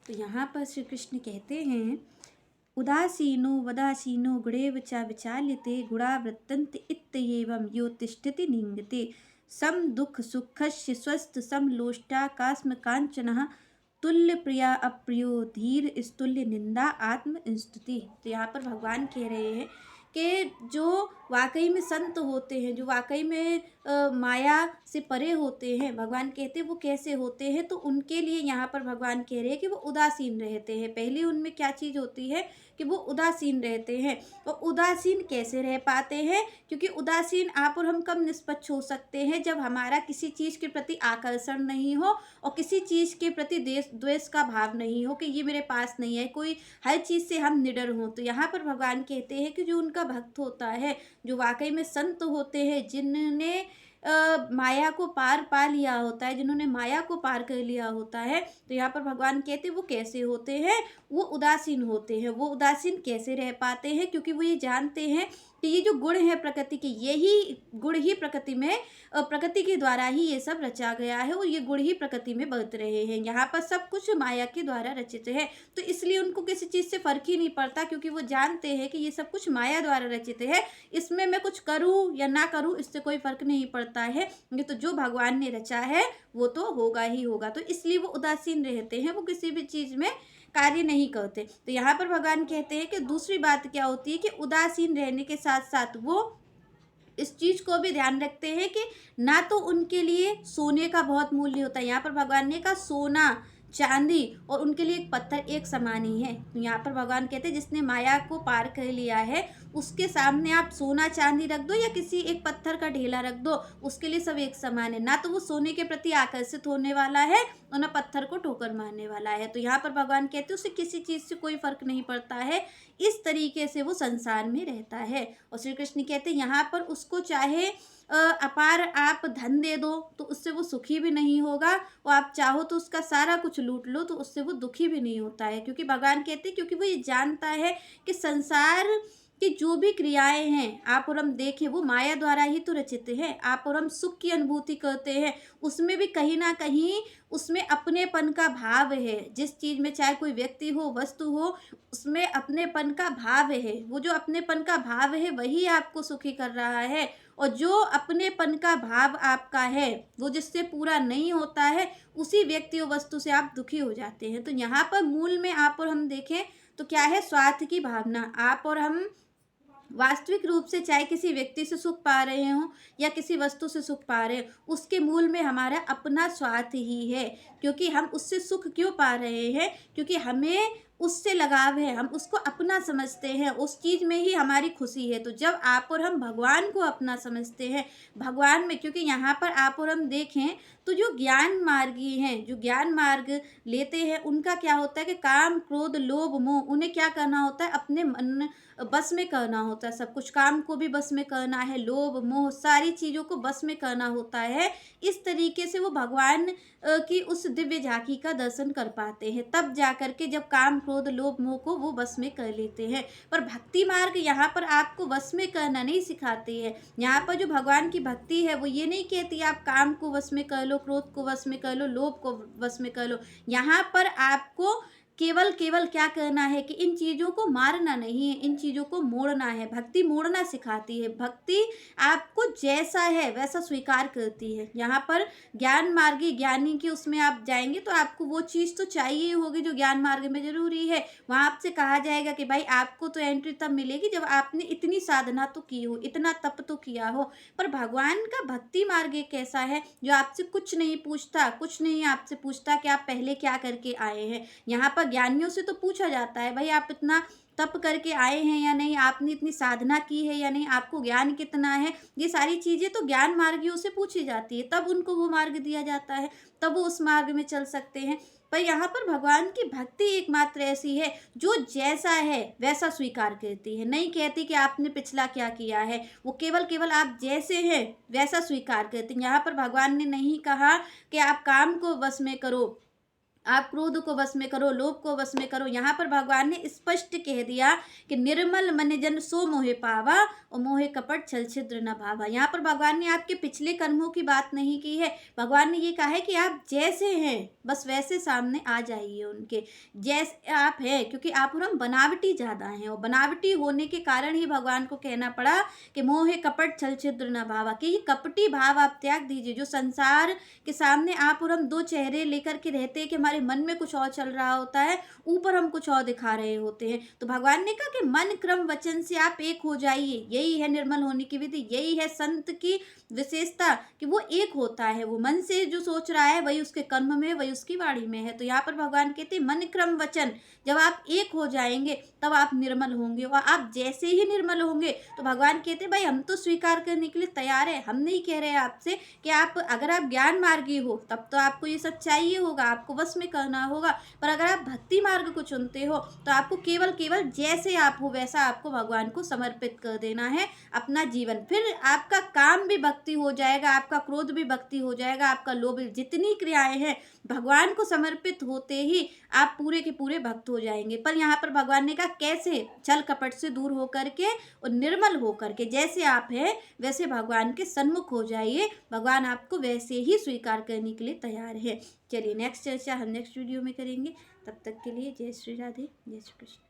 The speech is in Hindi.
तो यहाँ पर श्री कृष्ण कहते हैं, उदासीनो वदासीनो गुणेव च विचाल्यते गुणावृत्तन्त इत्येवं यो तिष्ठति निंगते सम दुख सुखस्य स्वस्थ समलोष्टा कास्म कांचनः तुल्य प्रिया अप्रियो धीर स्तुल्य निंदा आत्म स्तुति। तो यहाँ पर भगवान कह रहे हैं कि जो वाकई में संत होते हैं, जो वाकई में माया से परे होते हैं, भगवान कहते हैं वो कैसे होते हैं, तो उनके लिए यहाँ पर भगवान कह रहे हैं कि वो उदासीन रहते हैं। पहले उनमें क्या चीज़ होती है कि वो उदासीन रहते हैं। और उदासीन कैसे रह पाते हैं? क्योंकि उदासीन आप और हम कब निष्पक्ष हो सकते हैं? जब हमारा किसी चीज़ के प्रति आकर्षण नहीं हो और किसी चीज़ के प्रति द्वेष का भाव नहीं हो कि ये मेरे पास नहीं है, कोई हर चीज़ से हम निडर हों। तो यहाँ पर भगवान कहते हैं कि जो उनका भक्त होता है, जो वाकई में संत होते हैं, जिन्होंने माया को पार पा लिया होता है, जिन्होंने माया को पार कर लिया होता है, तो यहाँ पर भगवान कहते हैं वो कैसे होते हैं? वो उदासीन होते हैं। वो उदासीन कैसे रह पाते हैं? क्योंकि वो ये जानते हैं कि ये जो गुण है प्रकृति के, यही गुण ही प्रकृति में प्रकृति के द्वारा ही ये सब रचा गया है और ये गुण ही प्रकृति में बरत रहे हैं। यहाँ पर सब कुछ माया के द्वारा रचित है, तो इसलिए उनको किसी चीज़ से फर्क ही नहीं पड़ता, क्योंकि वो जानते हैं कि ये सब कुछ माया द्वारा रचित है। इसमें मैं कुछ करूँ या ना करूँ, इससे कोई फर्क नहीं पड़ता है। ये तो जो भगवान ने रचा है वो तो होगा ही होगा। तो इसलिए वो उदासीन रहते हैं, वो किसी भी चीज़ में कार्य नहीं करते। तो यहाँ पर भगवान कहते हैं कि दूसरी बात क्या होती है कि उदासीन रहने के साथ साथ वो इस चीज़ को भी ध्यान रखते हैं कि ना तो उनके लिए सोने का बहुत मूल्य होता है। यहाँ पर भगवान ने कहा सोना चांदी और उनके लिए एक पत्थर एक समान ही है। तो यहाँ पर भगवान कहते हैं जिसने माया को पार कर लिया है, उसके सामने आप सोना चांदी रख दो या किसी एक पत्थर का ढेला रख दो, उसके लिए सब एक समान है। ना तो वो सोने के प्रति आकर्षित होने वाला है और ना पत्थर को ठोकर मारने वाला है। तो यहाँ पर भगवान कहते हैं उसे किसी चीज़ से कोई फर्क नहीं पड़ता है। इस तरीके से वो संसार में रहता है। और श्री कृष्ण कहते हैं यहाँ पर उसको चाहे अपार आप धन दे दो तो उससे वो सुखी भी नहीं होगा, और आप चाहो तो उसका सारा कुछ लूट लो तो उससे वो दुखी भी नहीं होता है। क्योंकि भगवान कहते हैं क्योंकि वो ये जानता है कि संसार कि जो भी क्रियाएं हैं आप और हम देखें वो माया द्वारा ही तो रचित है। आप और हम सुख की अनुभूति करते हैं, उसमें भी कहीं ना कहीं उसमें अपनेपन का भाव है। जिस चीज़ में चाहे कोई व्यक्ति हो वस्तु हो, उसमें अपनेपन का भाव है। वो जो अपनेपन का भाव है वही आपको सुखी कर रहा है, और जो अपनेपन का भाव आपका है वो जिससे पूरा नहीं होता है, उसी व्यक्ति और वस्तु से आप दुखी हो जाते हैं। तो यहाँ पर मूल में आप और हम देखें तो क्या है? स्वार्थ की भावना। आप और हम वास्तविक रूप से चाहे किसी व्यक्ति से सुख पा रहे हों या किसी वस्तु से सुख पा रहे हैं, उसके मूल में हमारा अपना स्वार्थ ही है। क्योंकि हम उससे सुख क्यों पा रहे हैं? क्योंकि हमें उससे लगाव है, हम उसको अपना समझते हैं, उस चीज़ में ही हमारी खुशी है। तो जब आप और हम भगवान को अपना समझते हैं, भगवान में, क्योंकि यहाँ पर आप और हम देखें तो जो ज्ञान मार्गी हैं, जो ज्ञान मार्ग लेते हैं, उनका क्या होता है कि काम क्रोध लोभ मोह, उन्हें क्या करना होता है? अपने मन बस में करना होता है। सब कुछ, काम को भी बस में करना है, लोभ मोह सारी चीज़ों को बस में करना होता है। इस तरीके से वो भगवान की उस दिव्य झांकी का दर्शन कर पाते हैं, तब जाकर के जब काम क्रोध लोभ मोह को वो बस में कर लेते हैं। पर भक्ति मार्ग यहाँ पर आपको बस में करना नहीं सिखाती है। यहाँ पर जो भगवान की भक्ति है वो ये नहीं कहती आप काम को वश में कर लो, क्रोध को वश में कर लो, लोभ को वश में कर लो। यहाँ पर आपको केवल केवल क्या करना है कि इन चीज़ों को मारना नहीं है, इन चीज़ों को मोड़ना है। भक्ति मोड़ना सिखाती है। भक्ति आपको जैसा है वैसा स्वीकार करती है। यहाँ पर ज्ञान मार्गी ज्ञानी की उसमें आप जाएंगे तो आपको वो चीज़ तो चाहिए ही होगी जो ज्ञान मार्ग में ज़रूरी है। वहाँ आपसे कहा जाएगा कि भाई आपको तो एंट्री तब मिलेगी जब आपने इतनी साधना तो की हो, इतना तप तो किया हो। पर भगवान का भक्ति मार्ग एक ऐसा है जो आपसे कुछ नहीं पूछता, कुछ नहीं आपसे पूछता कि आप पहले क्या करके आए हैं। यहाँ पर ज्ञानियों से तो पूछा जाता है भाई आप इतना तप करके आए हैं या नहीं, आपने इतनी साधना की है या नहीं, आपको ज्ञान कितना है। ये सारी चीज़ें तो ज्ञान मार्गियों से पूछी जाती है, तब उनको वो मार्ग दिया जाता है, तब वो उस मार्ग में चल सकते हैं। पर यहाँ पर भगवान की भक्ति एकमात्र ऐसी है जो जैसा है वैसा स्वीकार करती है। नहीं कहती कि आपने पिछला क्या किया है, वो केवल केवल आप जैसे हैं वैसा स्वीकार करती है। यहाँ पर भगवान ने नहीं कहा कि आप काम को वश में करो, आप क्रोध को वश में करो, लोभ को वश में करो। यहाँ पर भगवान ने स्पष्ट कह दिया कि निर्मल मन जन सो मोहे पावा और मोहे कपट छल छिद्र न भावा। यहाँ पर भगवान ने आपके पिछले कर्मों की बात नहीं की है। भगवान ने ये कहा है कि आप जैसे हैं बस वैसे सामने आ जाइए उनके, जैसे आप हैं, क्योंकि आप और हम बनावटी ज़्यादा हैं और बनावटी होने के कारण ही भगवान को कहना पड़ा कि मोहे कपट छल छिद्र न भावा, कि ये कपटी भाव आप त्याग दीजिए। जो संसार के सामने आप और हम दो चेहरे लेकर के रहते हैं कि हमारे मन में कुछ और चल रहा होता है, ऊपर हम कुछ और दिखा रहे होते हैं। तो भगवान ने कहा कि मन क्रम वचन से आप एक हो जाइए। यही है निर्मल होने की विधि, यही है संत की विशेषता कि वो एक होता है। वो मन से जो सोच रहा है वही उसके कर्म में, वही उसकी वाणी में है। तो यहाँ पर भगवान कहते हैं मन क्रम वचन, जब आप एक हो जाएंगे तब आप निर्मल होंगे। और आप जैसे ही निर्मल होंगे तो भगवान कहते हैं भाई हम तो स्वीकार करने के लिए तैयार है। हम नहीं कह रहे आपसे कि आप अगर आप ज्ञान मार्गी हो तब तो आपको ये सब चाहिए होगा, आपको वश में करना होगा। पर अगर आप भक्ति मार्ग को चुनते हो तो आपको केवल जैसे आप हो वैसा आपको भगवान को समर्पित कर देना है अपना जीवन। फिर आपका काम भी भक्ति हो जाएगा, आपका क्रोध भी भक्ति हो जाएगा, आपका लोभ, जितनी क्रियाएं हैं भगवान को समर्पित होते ही आप पूरे के पूरे भक्त हो जाएंगे। पर यहाँ पर भगवान ने कहा कैसे, छल कपट से दूर होकर के और निर्मल होकर के जैसे आप हैं वैसे भगवान के सन्मुख हो जाइए। भगवान आपको वैसे ही स्वीकार करने के लिए तैयार है। चलिए नेक्स्ट चर्चा हम नेक्स्ट वीडियो में करेंगे। तब तक के लिए जय श्री राधे, जय श्री कृष्ण।